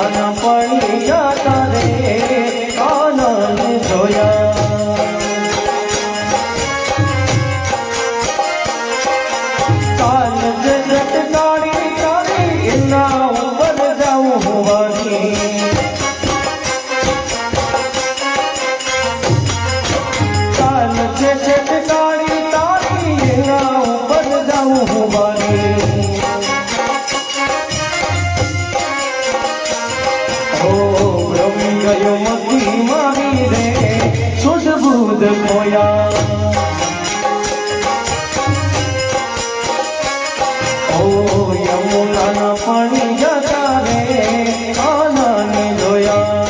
નાના પડી જતા રે આનંદ જોયા કાન જગત કાળી કાળી એના ઉપર જાઉં હોવાની કાન જગત કાળી કાળી એના ઉપર જાઉં હોવાની ગયો મતી મારી રે શુદ્ધ બુદ્ધ મોયા ઓ યમુનાના પાણી જતા રે આનંદ જોયા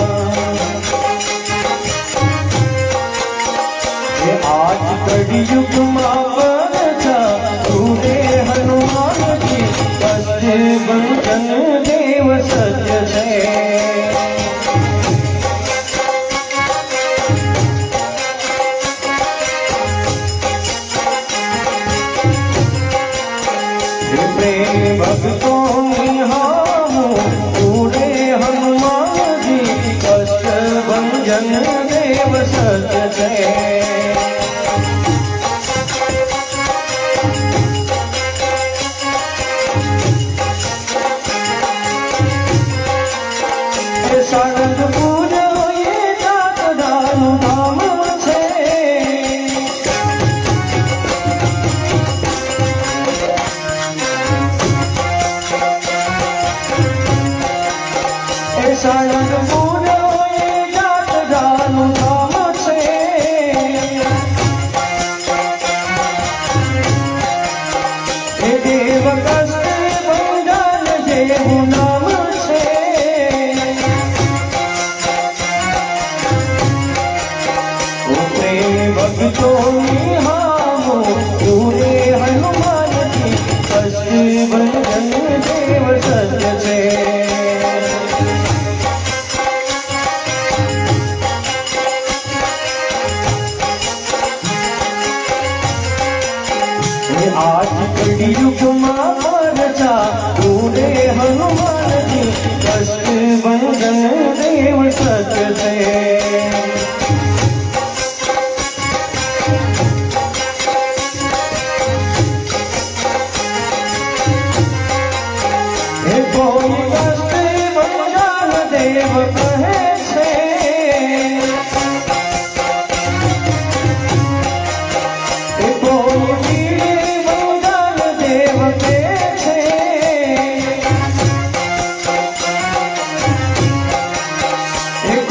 એ આજ કળિયુગમાં પરછા તું રે હનુમાનજી કષ્ટ ભંજન દેવ સત્ય છે ભક્તોની હામું પૂરે હનુમાનજી કષ્ટ ભંજન દેવ સત્ય છે સાળંગપુર એ જાતડાનું ધામ છે સાળંગપુર એ જાતડાનું ધામ છે એ દેવ કષ્ટ ભંજન જેવું નામ છે ભક્તોની હામો પૂરે હનુમાનજી કષ્ટ ભંજન દેવ સત્ય છે आज कलियुगમાં પરછા પૂરે હનુમાનજી કષ્ટ ભંજન દેવ સત્ય છે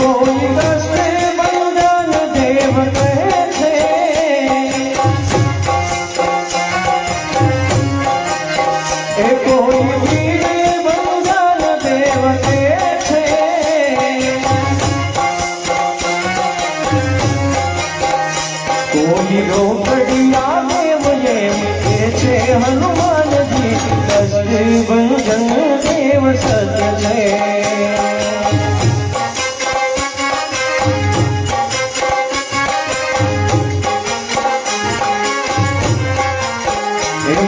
કોઈ કષ્ટ ભંજન દેવ કહે છે કોઈ રોકડિયા દેવ એમ કે છે હનુમાનજી કષ્ટ ભંજન દેવ સત્ય છે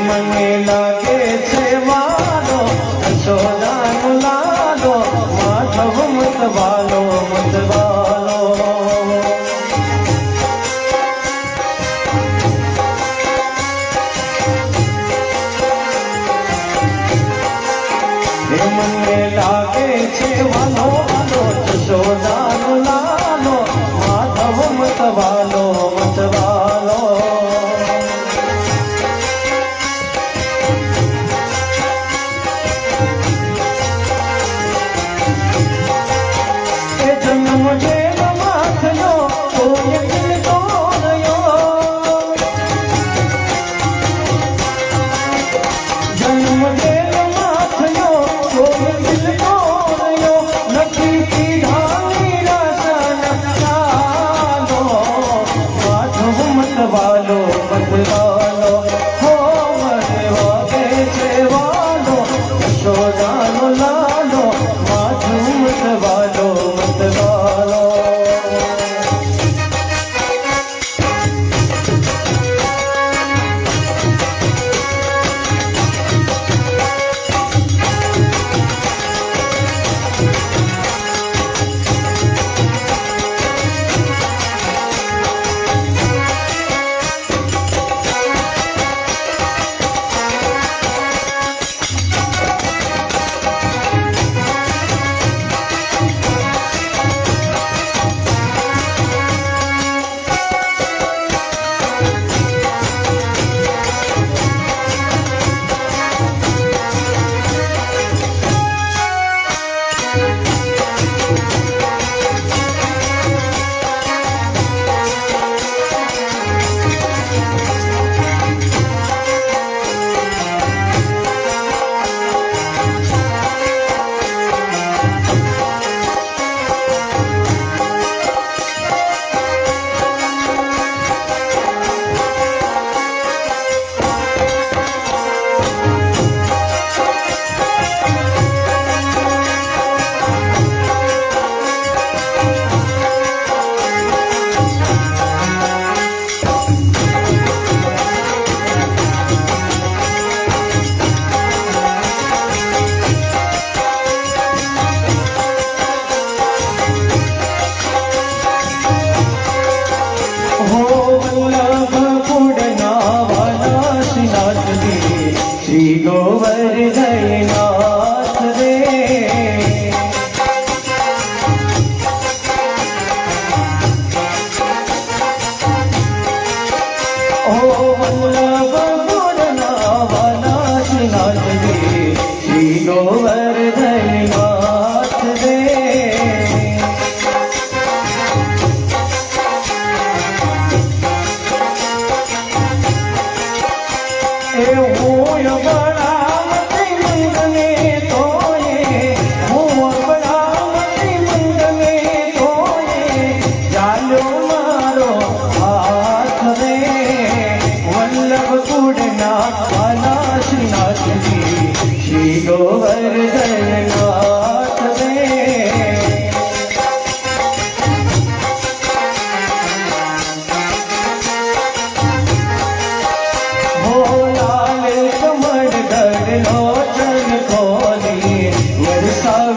મને લાગે છે વાલો યશોદાનો લાલો માધવ મતવાલો મતવાલો મને લાગે છે વાલો વાલો યશોદાનો લાલો માધવ મતવાલો મતવાલો જન્મ જેલમાં થયો કોઈ દિલતો રહ્યો જન્મ જેલમાં થયો કોઈ દિલતો રહ્યો નથી પીધાની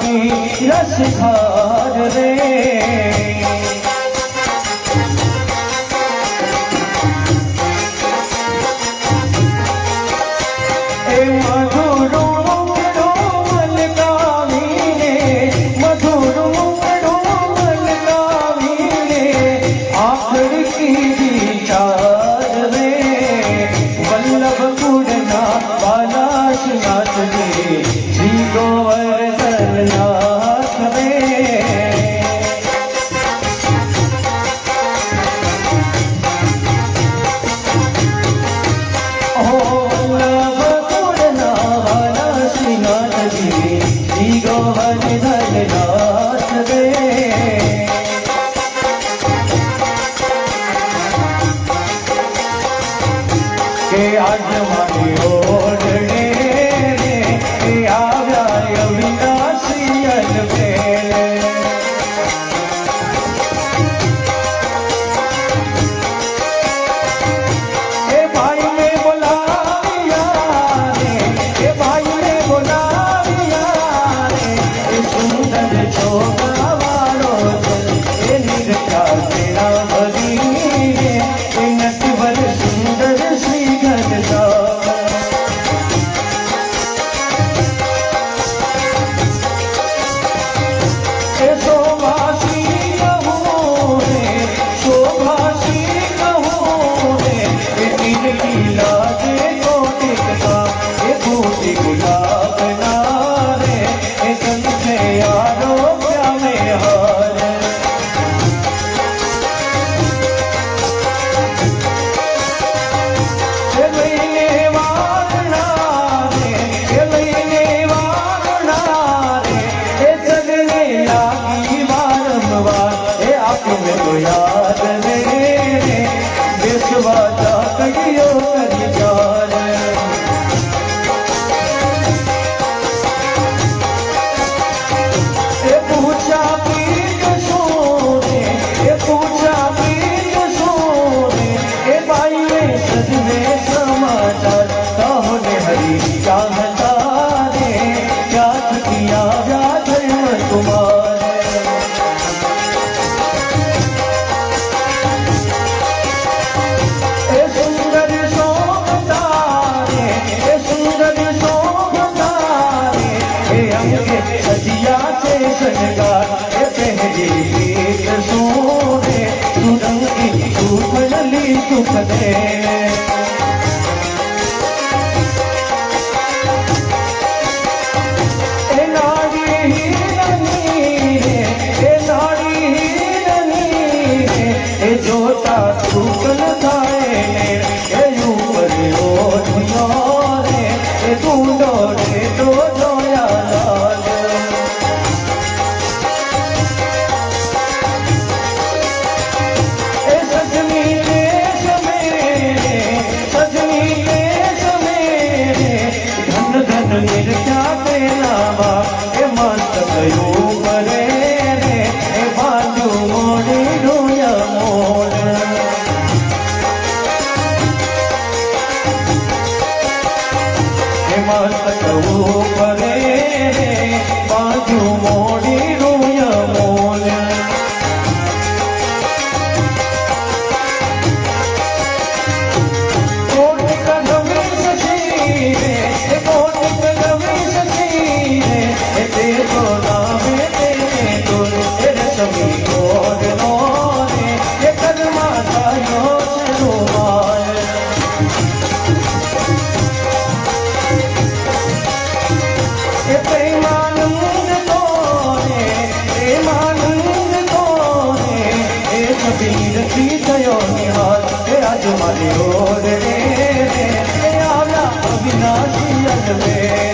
की रसधार रे आज मारी ओढ़ने आव्या अविनाशी अलबेल ए भाई ने बुलाया रे ए भाई ने बुलाया रे ए सुंदर छोगा वालो ए निरखा तेरा भरी ए नटवर सुंदर श्री याद मेरे विश्वासा कहियो कर जान ए पूछा पीर सोने ए पूछा पीर सोने ए भाई में सजने समाचार कहोने हरी चाहता रे क्या किया व्याधर तुम्हारा सजिया से शनगार पहली गीत सोने सुरंगी सुखली सुख दे जोता सुकल थाए ऊपर रे तू डोरे दो जोया क्या तेलावा ए मस्त कयो करे रे ए बाजू मोड़ी डोया मोड़ ए मस्त कयो करे रे बाजू मोड़ी डोया मोड़ आज मारी ओर रे आला अविनाशी अलबेल